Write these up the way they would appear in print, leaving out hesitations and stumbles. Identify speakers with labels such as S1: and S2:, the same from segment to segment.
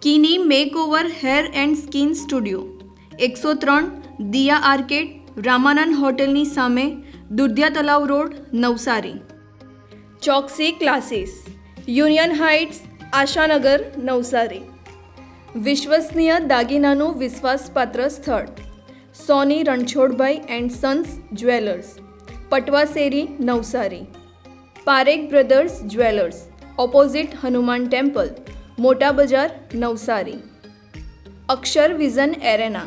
S1: કિની makeover hair and skin studio 103 Diya arcade, Ramanand હોટલની સામે, Dudhiya Talav road, Navsari. Choksi classes, union heights, Ashanagar, Navsari. વિશ્વસનીય દાગીનાનું વિશ્વાસપાત્ર સ્થળ, Soni Ranchhodbhai and sons jewellers, Patvasheri, Navsari. Parekh brothers jewellers, opposite Hanuman temple, Mota Bazar, Navsari. Akshar vision arena,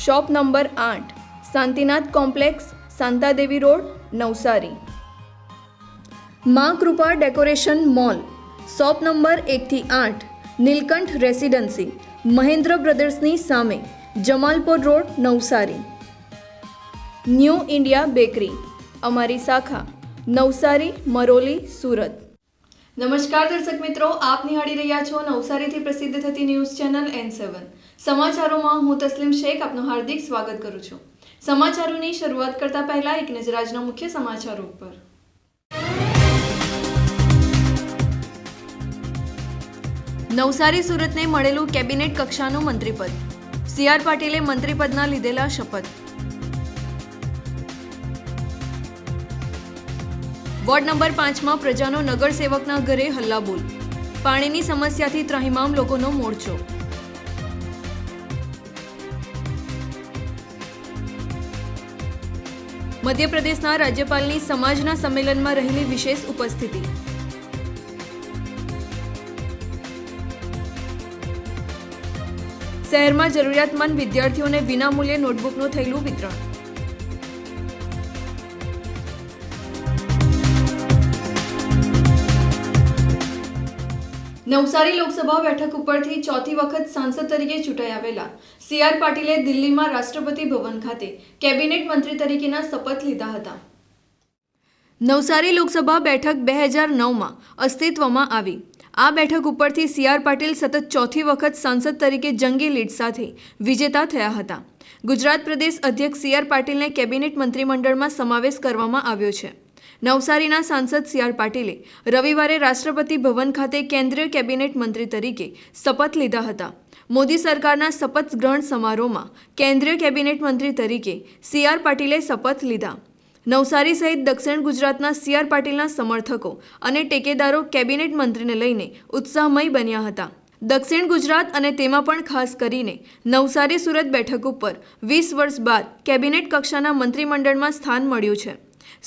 S1: shop number 8, Shantinath complex, Shantadevi road, Navsari. Maa Kripa decoration mall, shop number 1 થી 8, Neelkanth residency, Mahendra બ્રધર્સની સામે, Jamalpur road, Navsari. New India bakery, અમારી શાખા, નવસારી, મરોલી, સુરત. નમસ્કાર દર્શક મિત્રો, આપ નિહાળી રહ્યા છો નવસારીથી પ્રસિદ્ધ થતી ન્યૂઝ ચેનલ N7. સમાચારોમાં હું તસ્લીમ શેખ આપનું હાર્દિક સ્વાગત કરું છું. સમાચારોની શરૂઆત કરતા પહેલા એક નજર આજના મુખ્ય સમાચારો ઉપર. નવસારી સુરતને મળેલું કેબિનેટ કક્ષાનું મંત્રીપદ, CR પાટીલે મંત્રીપદના લીધેલા શપથ. વોર્ડ નંબર 5માં પ્રજાનો નગરસેવકના ઘરે હલ્લાબોલ, પાણીની સમસ્યાથી ત્રાહિમામ લોકોનો મોરચો. મધ્યપ્રદેશના રાજ્યપાલની સમાજના સંમેલનમાં રહેલી વિશેષ ઉપસ્થિતિ. શહેરમાં જરૂરિયાતમંદ વિદ્યાર્થીઓને વિનામૂલ્યે નોટબુકનું થયેલું વિતરણ. નવસારી લોકસભા બેઠક ઉપરથી ચોથી વખત સાંસદ તરીકે ચૂંટાઈ આવેલા CR પાટીલે દિલ્હીમાં રાષ્ટ્રપતિ ભવન ખાતે કેબિનેટ મંત્રી તરીકેના શપથ લીધા હતા. નવસારી લોકસભા બેઠક 2009માં અસ્તિત્વમાં આવી. આ બેઠક ઉપરથી CR પાટીલ સતત ચોથી વખત સાંસદ તરીકે જંગી લીડ સાથે વિજેતા થયા હતા. ગુજરાત પ્રદેશ અધ્યક્ષ CR પાટીલને કેબિનેટ મંત્રીમંડળમાં સમાવેશ કરવામાં આવ્યો છે. નવસારીના સાંસદ CR પાટીલે રવિવારે રાષ્ટ્રપતિ ભવન ખાતે કેન્દ્રીય કેબિનેટ મંત્રી તરીકે શપથ લીધા હતા. મોદી સરકારના શપથ ગ્રહણ સમારોહમાં કેન્દ્રીય કેબિનેટ મંત્રી તરીકે CR પાટીલે શપથ લીધા. નવસારી સહિત દક્ષિણ ગુજરાતના CR પાટીલના સમર્થકો અને ટેકેદારો કેબિનેટ મંત્રીને લઈને ઉત્સાહમય બન્યા હતા. દક્ષિણ ગુજરાત અને તેમાં પણ ખાસ કરીને નવસારી સુરત બેઠક ઉપર 20 વર્ષ બાદ કેબિનેટ કક્ષાના મંત્રીમંડળમાં સ્થાન મળ્યું છે.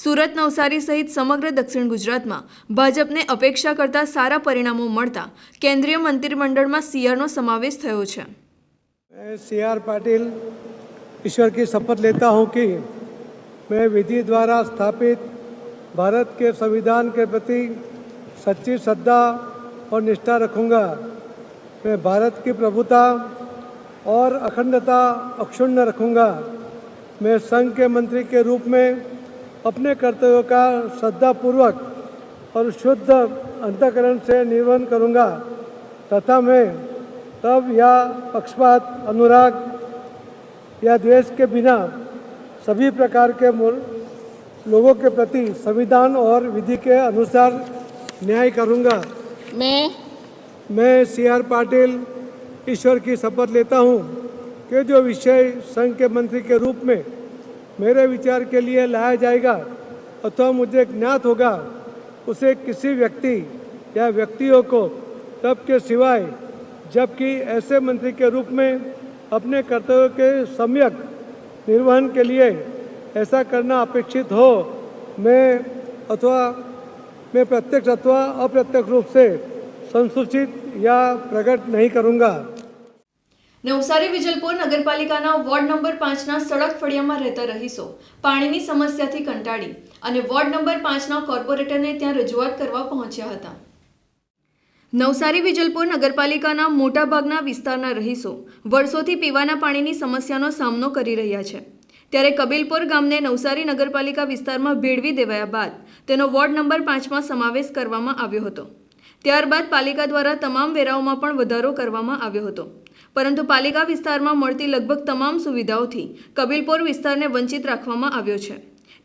S1: સુરત, નવસારી સહિત સમગ્ર દક્ષિણ ગુજરાતમાં ભાજપને અપેક્ષા કરતાં સારા પરિણામો મળતા કેન્દ્રીય મંત્રીમંડળમાં CRનો સમાવેશ થયો છે.
S2: CR पाटिल ईश्वर की शपथ लेता हूँ कि मैं विधि द्वारा स्थापित भारत के संविधान के प्रति सच्ची श्रद्धा और निष्ठा रखूँगा. मैं भारत की प्रभुता और अखंडता अक्षुण्ण रखूँगा. मैं संघ के मंत्री के रूप में अपने कर्तव्यों का श्रद्धापूर्वक और शुद्ध अंतःकरण से निर्वहन करूँगा तथा मैं तब या पक्षपात, अनुराग या द्वेष के बिना सभी प्रकार के लोगों के प्रति संविधान और विधि के अनुसार न्याय करूँगा. मैं CR पाटिल ईश्वर की शपथ लेता हूँ कि जो विषय संघ के मंत्री के रूप में मेरे विचार के लिए लाया जाएगा अथवा मुझे ज्ञात होगा उसे किसी व्यक्ति या व्यक्तियों को तब के सिवाय जबकि ऐसे मंत्री के रूप में अपने कर्तव्यों के सम्यक निर्वहन के लिए ऐसा करना अपेक्षित हो मैं प्रत्यक्ष अथवा अप्रत्यक्ष रूप से संसूचित या प्रकट नहीं करूँगा.
S1: નવસારી વિજલપુર નગરપાલિકાના વોર્ડ નંબર 5ના સડક ફળિયામાં રહેતા રહીશો પાણીની સમસ્યાથી કંટાળી અને વોર્ડ નંબર 5ના કોર્પોરેટરને ત્યાં રજૂઆત કરવા પહોંચ્યા હતા. નવસારી વિજલપુર નગરપાલિકાના મોટાભાગના વિસ્તારના રહીશો વર્ષોથી પીવાના પાણીની સમસ્યાનો સામનો કરી રહ્યા છે. ત્યારે કબીલપુર ગામને નવસારી નગરપાલિકા વિસ્તારમાં ભેળવી દેવાયા બાદ તેનો વોર્ડ નંબર 5માં સમાવેશ કરવામાં આવ્યો હતો. ત્યારબાદ પાલિકા દ્વારા તમામ વેરાઓમાં પણ વધારો કરવામાં આવ્યો હતો. પરંતુ પાલિકા વિસ્તારમાં મળતી લગભગ તમામ સુવિધાઓથી કબીલપુર વિસ્તારને વંચિત રાખવામાં આવ્યો છે.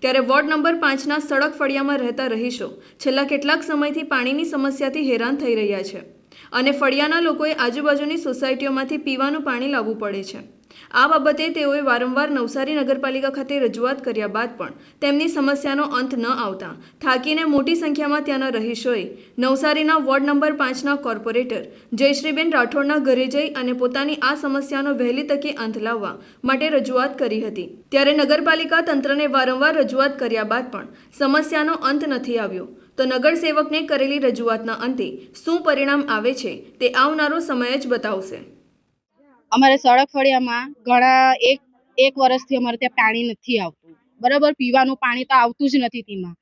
S1: ત્યારે વોર્ડ નંબર 5ના સડક ફળિયામાં રહેતા રહીશો છેલ્લા કેટલાક સમયથી પાણીની સમસ્યાથી હેરાન થઈ રહ્યા છે અને ફળિયાના લોકોએ આજુબાજુની સોસાયટીઓમાંથી પીવાનું પાણી લાવવું પડે છે. આ બાબતે તેઓએ વારંવાર નવસારી નગરપાલિકા ખાતે રજૂઆત કર્યા બાદ પણ તેમની સમસ્યાનો અંત ન આવતા થાકીને મોટી સંખ્યામાં ત્યાંના રહીશોએ નવસારીના વોર્ડ નંબર 5ના કોર્પોરેટર જયશ્રીબેન રાઠોડના ઘરે જઈ અને પોતાની આ સમસ્યાનો વહેલી તકે અંત લાવવા માટે રજૂઆત કરી હતી. ત્યારે નગરપાલિકા તંત્રને વારંવાર રજૂઆત કર્યા બાદ પણ સમસ્યાનો અંત નથી આવ્યો. તો નગરસેવકને કરેલી રજૂઆતના અંતે શું પરિણામ આવે છે તે આવનારો સમય જ બતાવશે.
S3: અમારે સડક ફળિયામાં ઘણા એક વર્ષથી અમારે ત્યાં પાણી નથી આવતું. બરાબર, પીવાનું પાણી તો આવતું જ નથી. તેમાં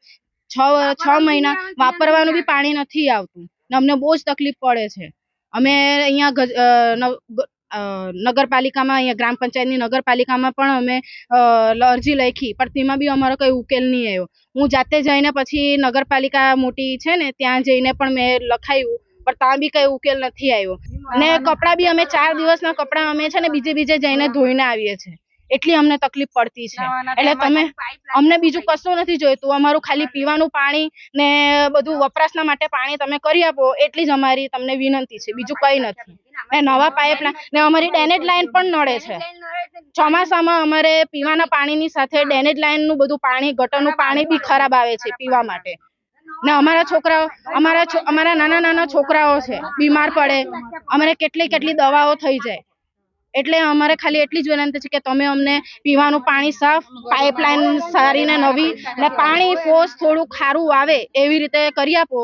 S3: છ મહિના વાપરવાનું બી પાણી નથી આવતું. અમને બહુ જ તકલીફ પડે છે. અમે અહીંયા નગરપાલિકામાં, અહીંયા ગ્રામ પંચાયતની નગરપાલિકામાં પણ અમે અરજી લખી, પણ તેમાં બી અમારો કંઈ ઉકેલ નહીં આવ્યો. હું જાતે જઈને પછી નગરપાલિકા મોટી છે ને ત્યાં જઈને પણ મેં લખાયું, પણ ત્યાં બી કઈ ઉકેલ નથી આવ્યો. ને કપડાં બી અમે 4 દિવસના કપડાં અમે છે ને બીજે જઈને ધોઈને આવીએ છીએ. એટલી અમને તકલીફ પડતી છે. એટલે તમે અમને બીજું કશું નથી જોઈતું, અમારું ખાલી પીવાનું પાણી ને બધું વપરાશના માટે પાણી તમે કરી આપો, એટલી જ અમારી તમને વિનંતી છે, બીજું કંઈ નથી. ને નવા પાઇપલાઇન ને અમારી ડેનેજ લાઈન પણ નડે છે. ચોમાસામાં અમારે પીવાના પાણીની સાથે ડેનેજ લાઈનનું બધું પાણી, ગટરનું પાણી બી ખરાબ આવે છે પીવા માટે. ને અમારા છોકરાઓ, અમારા નાના છોકરાઓ છે, બીમાર પડે, અમારે કેટલી દવાઓ થઈ જાય. એટલે અમારે ખાલી એટલી જ વિનંતી છે કે તમે અમને પીવાનું પાણી સાફ, પાઇપલાઇન સારી ને નવી, ને પાણી ફોર્સ થોડું ખારું આવે એવી રીતે કરી આપો,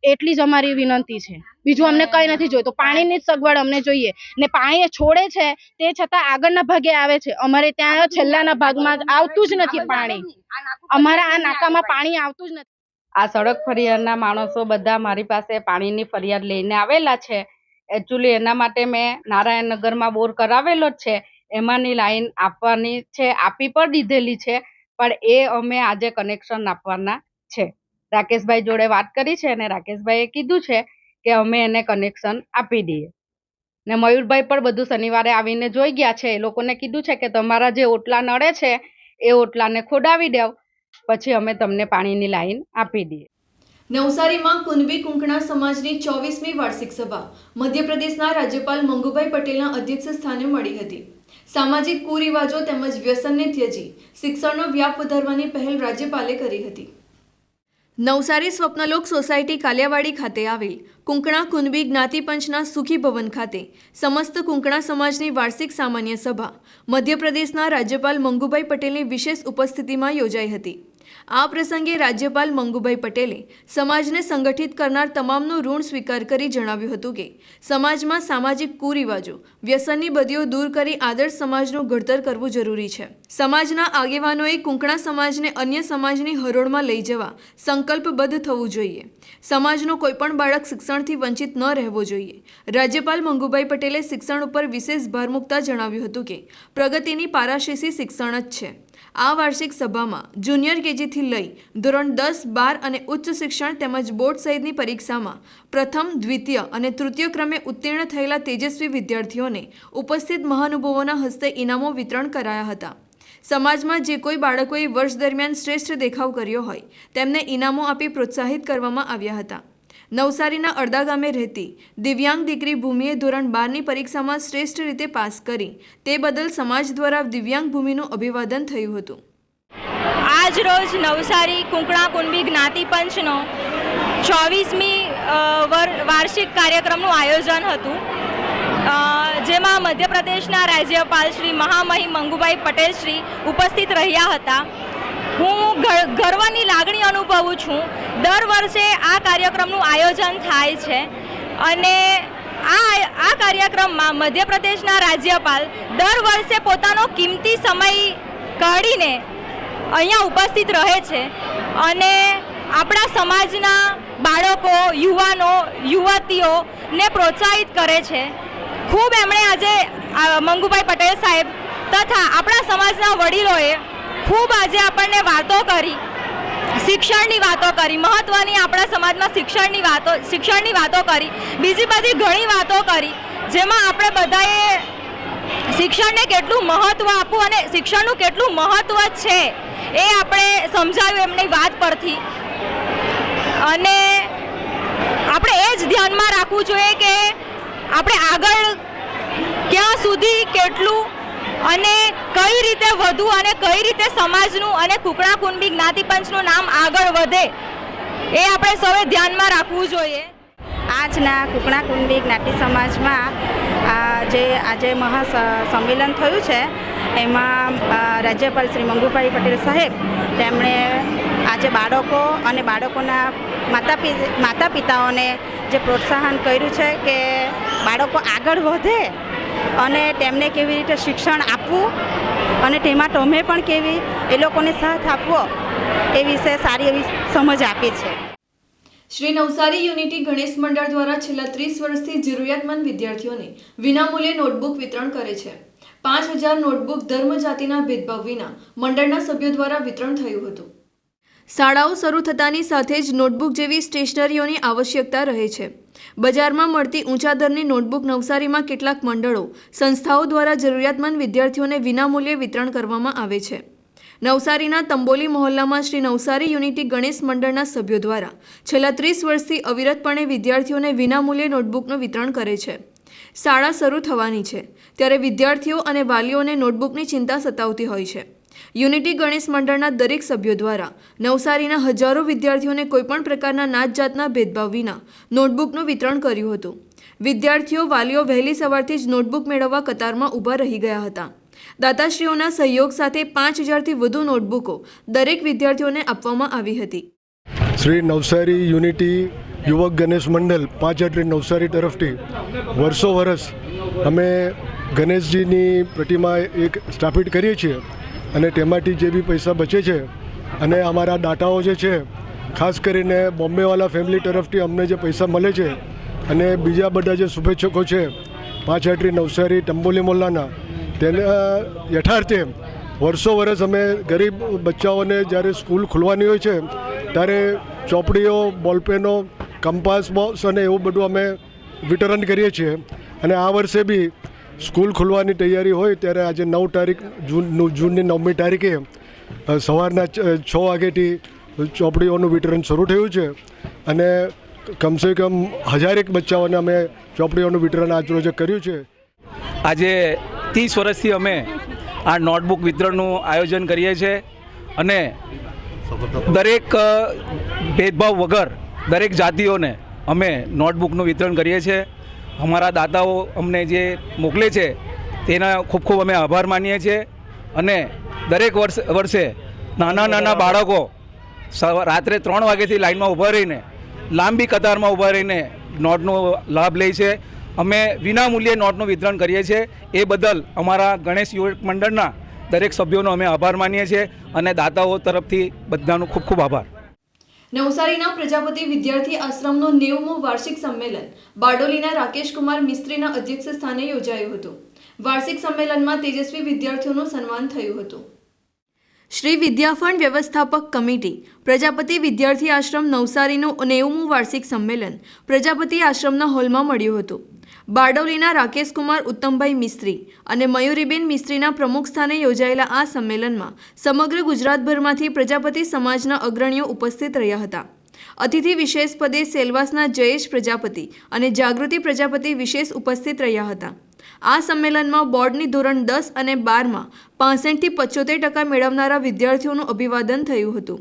S3: એટલી જ અમારી વિનંતી છે. બીજું અમને કંઈ નથી જોઈતું. પાણીની જ સગવડ અમને જોઈએ. ને પાણી છોડે છે તે છતાં આગળના ભાગે આવે છે, અમારે ત્યાં છેલ્લાના ભાગમાં આવતું જ નથી પાણી. અમારા આ નાકામાં પાણી આવતું જ નથી.
S4: આ સડક ફરિયાદના માણસો બધા મારી પાસે પાણીની ફરિયાદ લઈને આવેલા છે. એકચ્યુઅલી એના માટે મેં નારાયણનગરમાં બોર કરાવેલો જ છે. એમાંની લાઈન આપવાની છે, આપી પણ દીધેલી છે, પણ એ અમે આજે કનેક્શન આપવાના છે. રાકેશભાઈ જોડે વાત કરી છે અને રાકેશભાઈએ કીધું છે કે અમે એને કનેક્શન આપી દઈએ. ને મયુરભાઈ પણ બધું શનિવારે આવીને જોઈ ગયા છે. એ લોકોને કીધું છે કે તમારા જે ઓટલા નડે છે એ ઓટલાને ખોડાવી દેવ, પછી અમે તમને પાણીની લાઈન આપી દઈએ.
S1: નવસારીમાં કુનબી કુંકણા સમાજની 24મી વાર્ષિક સભા મધ્યપ્રદેશના રાજ્યપાલ મંગુભાઈ પટેલના અધ્યક્ષ સ્થાને મળી હતી. સામાજિક કુરિવાજો તેમજ વ્યસનને ત્યજી શિક્ષણનો વ્યાપ વધારવાની પહેલ રાજ્યપાલે કરી હતી. નવસારી સ્વપ્નલોક સોસાયટી કાલિયાવાડી ખાતે આવેલ કુંકણા કુનબી જ્ઞાતિપંચના સુખી ભવન ખાતે સમસ્ત કુંકણા સમાજની વાર્ષિક સામાન્ય સભા મધ્યપ્રદેશના રાજ્યપાલ મંગુભાઈ પટેલની વિશેષ ઉપસ્થિતિમાં યોજાઈ હતી. આ પ્રસંગે રાજ્યપાલ મંગુભાઈ પટેલે સમાજને સંગઠિત કરનાર તમામનું ઋણ સ્વીકાર કરી જણાવ્યું હતું કે સમાજમાં સામાજિક કુરિવાજો, વ્યસનની બદીઓ દૂર કરી આદર્શ સમાજનું ઘડતર કરવું જરૂરી છે. સમાજના આગેવાનોએ કુંકણા સમાજને અન્ય સમાજની હરોળમાં લઈ જવા સંકલ્પબદ્ધ થવું જોઈએ. સમાજનો કોઈપણ બાળક શિક્ષણથી વંચિત ન રહેવો જોઈએ. રાજ્યપાલ મંગુભાઈ પટેલે શિક્ષણ ઉપર વિશેષ ભાર મૂકતા જણાવ્યું હતું કે પ્રગતિની પારાશીસી શિક્ષણ જ છે. આ વાર્ષિક સભામાં જુનિયર કેજીથી લઈ ધોરણ 10, 12 અને ઉચ્ચ શિક્ષણ તેમજ બોર્ડ સહિતની પરીક્ષામાં પ્રથમ, દ્વિતીય અને તૃતીય ક્રમે ઉત્તીર્ણ થયેલા તેજસ્વી વિદ્યાર્થીઓને ઉપસ્થિત મહાનુભાવોના હસ્તે ઇનામો વિતરણ કરાયા હતા. સમાજમાં જે કોઈ બાળકોએ વર્ષ દરમિયાન શ્રેષ્ઠ દેખાવ કર્યો હોય તેમને ઇનામો આપી પ્રોત્સાહિત કરવામાં આવ્યા હતા. નવસારીના અડદા ગામે રહેતી દિવ્યાંગ દીકરી ભૂમિએ ધોરણ 12ની પરીક્ષામાં શ્રેષ્ઠ રીતે પાસ કરી તે બદલ સમાજ દ્વારા દિવ્યાંગ ભૂમિનું અભિવાદન થયું હતું.
S5: આજ રોજ નવસારી કુંકણા કુનબી જ્ઞાતિપંચનો 24મી વાર્ષિક કાર્યક્રમનું આયોજન હતું, જેમાં મધ્યપ્રદેશના રાજ્યપાલ શ્રી મહામહિમ મંગુભાઈ પટેલ શ્રી ઉપસ્થિત રહ્યા હતા. હું ગર્વની લાગણી અનુભવું છું. દર વર્ષે આ કાર્યક્રમનું આયોજન થાય છે અને આ કાર્યક્રમમાં મધ્યપ્રદેશના રાજ્યપાલ દર વર્ષે પોતાનો કિંમતી સમય કાઢીને અહીંયા ઉપસ્થિત રહે છે અને આપણા સમાજના બાળકો, યુવાનો, યુવતીઓને પ્રોત્સાહિત કરે છે. ખૂબ એમણે આજે મંગુભાઈ પટેલ સાહેબ તથા આપણા સમાજના વડીલોએ ખૂબ આજે આપણને વાતો કરી, શિક્ષણની વાતો કરી, મહત્ત્વની આપણા સમાજમાં શિક્ષણની વાતો કરી, બીજી બધી ઘણી વાતો કરી, જેમાં આપણે બધાએ શિક્ષણને કેટલું મહત્ત્વ આપવું અને શિક્ષણનું કેટલું મહત્ત્વ છે એ આપણે સમજાવ્યું એમની વાત પરથી. અને આપણે એ જ ધ્યાનમાં રાખવું જોઈએ કે આપણે આગળ ક્યાં સુધી કેટલું અને કઈ રીતે વધુ અને કઈ રીતે સમાજનું અને કુકણા કુંબી જ્ઞાતિપંચનું નામ આગળ વધે એ આપણે સૌએ ધ્યાનમાં રાખવું જોઈએ.
S3: આજના કુકણા કુંબી જ્ઞાતિ સમાજમાં આજે મહાસંમેલન થયું છે એમાં રાજ્યપાલ શ્રી મંગુભાઈ પટેલ સાહેબ તેમણે આજે બાળકો અને બાળકોના માતા પિતાઓને જે પ્રોત્સાહન કર્યું છે કે બાળકો આગળ વધે અને તેમને કેવી રીતે શિક્ષણ આપવું અને તેમાં તમે પણ કેવી એ લોકોને સાથ આપવો એ વિશે સારી એવી સમજ આપી છે.
S1: શ્રી નવસારી યુનિટી ગણેશ મંડળ દ્વારા છેલ્લા 30 વર્ષથી જરૂરિયાતમંદ વિદ્યાર્થીઓને વિનામૂલ્યે નોટબુક વિતરણ કરે છે. 5000 નોટબુક ધર્મ જાતિના ભેદભાવ વિના મંડળના સભ્યો દ્વારા વિતરણ થયું હતું. શાળાઓ શરૂ થતાની સાથે જ નોટબુક જેવી સ્ટેશનરીઓની આવશ્યકતા રહે છે. બજારમાં મળતી ઊંચા દરની નોટબુક નવસારીમાં કેટલાક મંડળો સંસ્થાઓ દ્વારા જરૂરિયાતમંદ વિદ્યાર્થીઓને વિનામૂલ્યે વિતરણ કરવામાં આવે છે. નવસારીના તંબોલી મહોલ્લામાં શ્રી નવસારી યુનિટી ગણેશ મંડળના સભ્યો દ્વારા છેલ્લા 30 વર્ષથી અવિરતપણે વિદ્યાર્થીઓને વિનામૂલ્યે નોટબુકનું વિતરણ કરે છે. શાળા શરૂ થવાની છે ત્યારે વિદ્યાર્થીઓ અને વાલીઓને નોટબુકની ચિંતા સતાવતી હોય છે. યુનિટી ગણેશ મંડળના દરેક સભ્યો દ્વારા નવસારીના હજારો વિદ્યાર્થીઓને કોઈપણ પ્રકારના નાત જાતના ભેદભાવ વિના નોટબુકનું વિતરણ કર્યું હતું. વિદ્યાર્થીઓ વાલીઓ વહેલી સવારથી જ નોટબુક મેળવવા કતારમાં ઊભા રહી ગયા હતા. દાતાશ્રીઓના સહયોગ સાથે 5000થી વધુ નોટબુકો દરેક વિદ્યાર્થીઓને આપવામાં આવી હતી.
S6: શ્રી નવસારી યુનિટી યુવક ગણેશ મંડળ 5 એપ્રિલ નવસારી તરફથી વર્ષો વર્ષ અમે ગણેશજીની પ્રતિમા એક સ્થાપિત કરીએ છીએ અને તેમાંથી જે બી પૈસા બચે છે અને અમારા દાતાઓ જે છે ખાસ કરીને બોમ્બેવાલા ફેમિલી તરફથી અમને જે પૈસા મળે છે અને બીજા બધા જે શુભેચ્છકો છે 5 એપ્રિલ નવસારી તંબોલી મોલ્લાના તેના યથાર્થે વર્ષો વર્ષ અમે ગરીબ બચ્ચાઓને જ્યારે સ્કૂલ ખુલવાની હોય છે ત્યારે ચોપડીઓ બોલપેનો કંપાસ બોક્સ અને એવું બધું અમે વિતરણ કરીએ છીએ. અને આ વર્ષે બી સ્કૂલ ખુલવાની તૈયારી હોય ત્યારે આજે 9 તારીખ જૂનની 9મી તારીખે સવારના 6 વાગ્યાથી ચોપડીઓનું વિતરણ શરૂ થયું છે અને કમસે કમ 1000 બચ્ચાઓને અમે ચોપડીઓનું વિતરણ આજરોજ કર્યું છે.
S7: આજે 30 વર્ષથી અમે આ નોટબુક વિતરણનું આયોજન કરીએ છીએ અને દરેક ભેદભાવ વગર દરેક જાતિઓને અમે નોટબુકનું વિતરણ કરીએ છીએ. અમારા દાતાઓ અમને જે મોકલે છે તેના ખૂબ ખૂબ અમે આભાર માનીએ છીએ અને દરેક વર્ષે નાના બાળકો રાત્રે 3 વાગ્યાથી લાઇનમાં ઊભા રહીને લાંબી કતારમાં ઊભા રહીને નોટનો લાભ લે છે. અમે વિનામૂલ્યે નોટનું વિતરણ કરીએ છીએ. એ બદલ અમારા ગણેશ યુવક મંડળના દરેક સભ્યોનો અમે આભાર માનીએ છીએ અને દાતાઓ તરફથી બધાનો ખૂબ ખૂબ આભાર.
S1: નવસારીના પ્રજાપતિ વિદ્યાર્થી આશ્રમનો 90મો વાર્ષિક સંમેલન બારડોલીના રાકેશકુમાર મિસ્ત્રીના અધ્યક્ષ સ્થાને યોજાયું હતું. વાર્ષિક સંમેલનમાં તેજસ્વી વિદ્યાર્થીઓનું સન્માન થયું હતું. શ્રી વિદ્યાફંડ વ્યવસ્થાપક કમિટી પ્રજાપતિ વિદ્યાર્થી આશ્રમ નવસારીનું 90મું વાર્ષિક સંમેલન પ્રજાપતિ આશ્રમના હોલમાં મળ્યું હતું. બારડોલીના રાકેશકુમાર ઉત્તમભાઈ મિસ્ત્રી અને મયુરીબેન મિસ્ત્રીના પ્રમુખ સ્થાને યોજાયેલા આ સંમેલનમાં સમગ્ર ગુજરાતભરમાંથી પ્રજાપતિ સમાજના અગ્રણીઓ ઉપસ્થિત રહ્યા હતા. અતિથિ વિશેષ પદે સેલવાસના જયેશ પ્રજાપતિ અને જાગૃતિ પ્રજાપતિ વિશેષ ઉપસ્થિત રહ્યા હતા. આ સંમેલનમાં બોર્ડની ધોરણ 10 અને 12માં 65થી 75% મેળવનારા વિદ્યાર્થીઓનું અભિવાદન થયું હતું.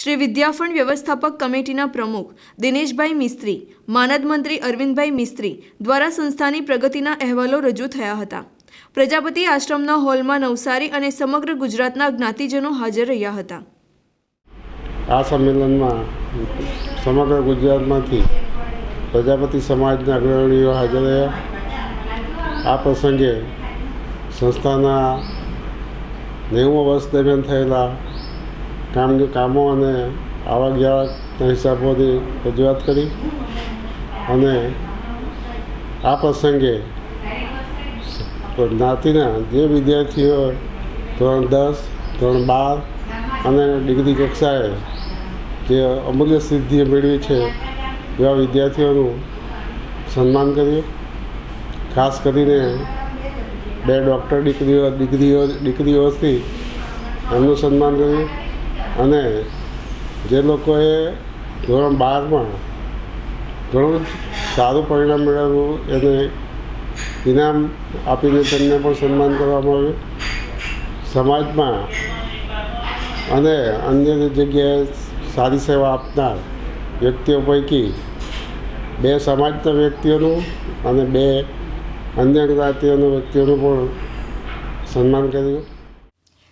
S1: શ્રી વિદ્યાફંડ વ્યવસ્થાપક કમિટીના પ્રમુખ દિનેશભાઈ મિસ્ત્રી, માનદ મંત્રી અરવિંદભાઈ મિસ્ત્રી દ્વારા સંસ્થાની પ્રગતિના અહેવાલો રજૂ થયા હતા. પ્રજાપતિ આશ્રમના હોલમાં નવસારી અને સમગ્ર ગુજરાતના જ્ઞાતિજનો હાજર રહ્યા હતા.
S8: આ સંમેલનમાં સમગ્ર ગુજરાતમાંથી પ્રજાપતિ સમાજના અગ્રણીઓ હાજર રહ્યા. આ પ્રસંગે સંસ્થાના 90મા વર્ષ દરમિયાન થયેલા કામો અને આવક જાવકના હિસાબોની રજૂઆત કરી અને આ પ્રસંગે જ્ઞાતિના જે વિદ્યાર્થીઓ ધોરણ 10, ધોરણ 12 અને ડિગ્રી કક્ષાએ જે અમૂલ્ય સિદ્ધિ મેળવી છે એવા વિદ્યાર્થીઓનું સન્માન કર્યું. ખાસ કરીને 2 ડૉક્ટર દીકરીઓથી એમનું સન્માન કર્યું અને જે લોકોએ ધોરણ 12માં ઘણું જ સારું પરિણામ મેળવ્યું. એને ઇનામ આપીને તેમને પણ સન્માન કરવામાં આવ્યું. સમાજમાં અને અન્ય જગ્યાએ સારી સેવા આપનાર વ્યક્તિઓ પૈકી 2 સમાજના વ્યક્તિઓનું અને 2 અન્ય જ્ઞાતિઓના વ્યક્તિઓનું પણ સન્માન કર્યું.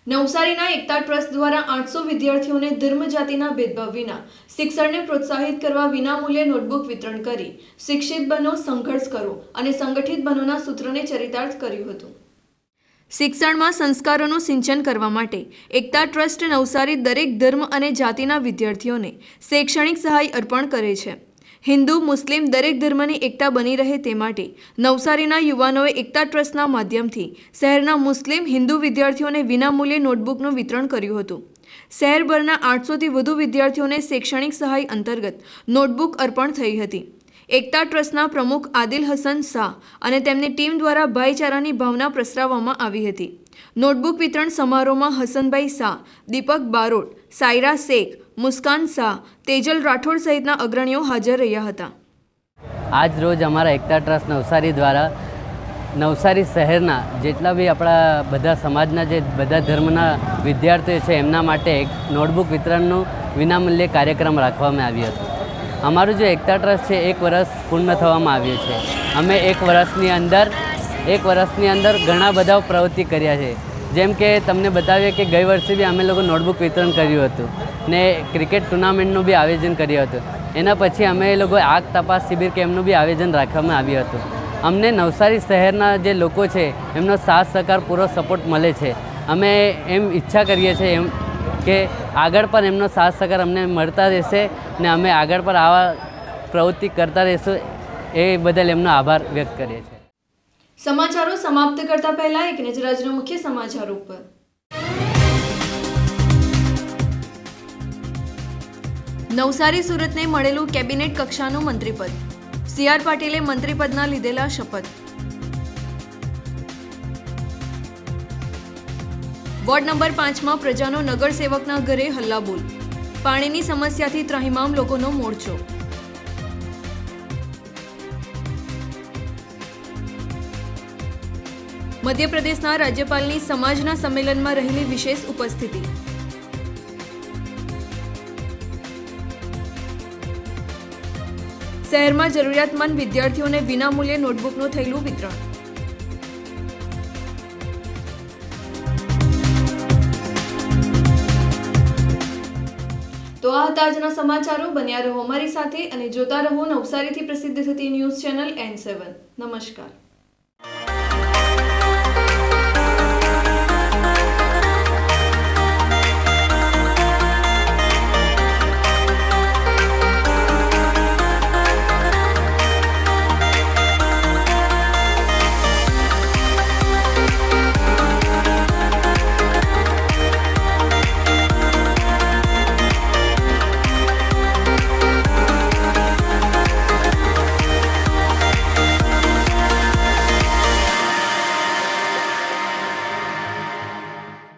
S1: નવસારીના એકતા ટ્રસ્ટ દ્વારા 800 વિદ્યાર્થીઓને ધર્મ જાતિના ભેદભાવ વિના શિક્ષણને પ્રોત્સાહિત કરવા વિનામૂલ્યે નોટબુક વિતરણ કરી શિક્ષિત બનો, સંઘર્ષ કરો અને સંગઠિત બનોના સૂત્રને ચરિતાર્થ કર્યું હતું. શિક્ષણમાં સંસ્કારોનું સિંચન કરવા માટે એકતા ટ્રસ્ટ નવસારી દરેક ધર્મ અને જાતિના વિદ્યાર્થીઓને શૈક્ષણિક સહાય અર્પણ કરે છે. હિન્દુ, મુસ્લિમ દરેક ધર્મની એકતા બની રહે તે માટે નવસારીના યુવાનોએ એકતા ટ્રસ્ટના માધ્યમથી શહેરના મુસ્લિમ, હિન્દુ વિદ્યાર્થીઓને વિનામૂલ્યે નોટબુકનું વિતરણ કર્યું હતું. શહેરભરના 800થી વધુ વિદ્યાર્થીઓને શૈક્ષણિક સહાય અંતર્ગત નોટબુક અર્પણ થઈ હતી. એકતા ટ્રસ્ટના પ્રમુખ આદિલ હસન શાહ અને તેમની ટીમ દ્વારા ભાઈચારાની ભાવના પ્રસરાવવામાં આવી હતી. નોટબુક વિતરણ સમારોહમાં હસનભાઈ શાહ, દીપક બારોટ, સાયરા શેખ, મુસ્કાન શાહ, તેજલ રાઠોડ સહિતના અગ્રણીઓ હાજર રહ્યા હતા.
S9: આજ રોજ અમારા એકતા ટ્રસ્ટ નવસારી દ્વારા નવસારી શહેરના જેટલા બી આપણા બધા સમાજના જે બધા ધર્મના વિદ્યાર્થીઓ છે એમના માટે એક નોટબુક વિતરણનું વિનામૂલ્યે કાર્યક્રમ રાખવામાં આવ્યો હતો. અમારું જે એકતા ટ્રસ્ટ છે 1 વર્ષ પૂર્ણ થવામાં આવ્યું છે. અમે 1 વર્ષની અંદર ઘણા બધા પ્રવૃત્તિ કર્યા છે. જેમ કે તમને બતાવીએ કે ગઈ વર્ષે બી અમે લોકો નોટબુક વિતરણ કર્યું હતું ને ક્રિકેટ ટુર્નામેન્ટનું બી આયોજન કર્યું હતું. એના પછી અમે લોકો આગ તપાસ શિબિર કેમ્પનું બી આયોજન રાખવામાં આવ્યું હતું. અમને નવસારી શહેરના જે લોકો છે એમનો સાથ સહકાર પૂરો સપોર્ટ મળે છે. અમે એમ ઈચ્છા કરીએ છીએ એમ કે આગળ પણ એમનો સાથ સહકાર અમને મળતા રહેશે ને અમે આગળ પણ આવા પ્રવૃત્તિ કરતા રહીશું. એ બદલ એમનો આભાર વ્યક્ત કરીએ છીએ.
S1: સમાચારો સમાપ્ત કરતા પહેલા એક નજર આજના મુખ્ય સમાચારો પર. નવસારી સુરતને મળેલું કેબિનેટ કક્ષાનું મંત્રીપદ. CR પાટીલે મંત્રીપદના લીધેલા શપથ. વોર્ડ નંબર 5માં પ્રજાનો નગરસેવકના ઘરે હલ્લાબોલ. પાણીની સમસ્યાથી ત્રાહિમામ લોકોનો મોરચો. મધ્યપ્રદેશના રાજ્યપાલની સમાજના સંમેલનમાં રહેલી વિશેષ ઉપસ્થિતિ. શહેરમાં જરૂરિયાતમંદ વિદ્યાર્થીઓને વિનામૂલ્યે નોટબુકનું થયેલું વિતરણ. તો આ હતા આજના સમાચારો. બન્યા રહો અમારી સાથે અને જોતા રહો નવસારીથી પ્રસિદ્ધ થતી ન્યૂઝ ચેનલ N7. નમસ્કાર.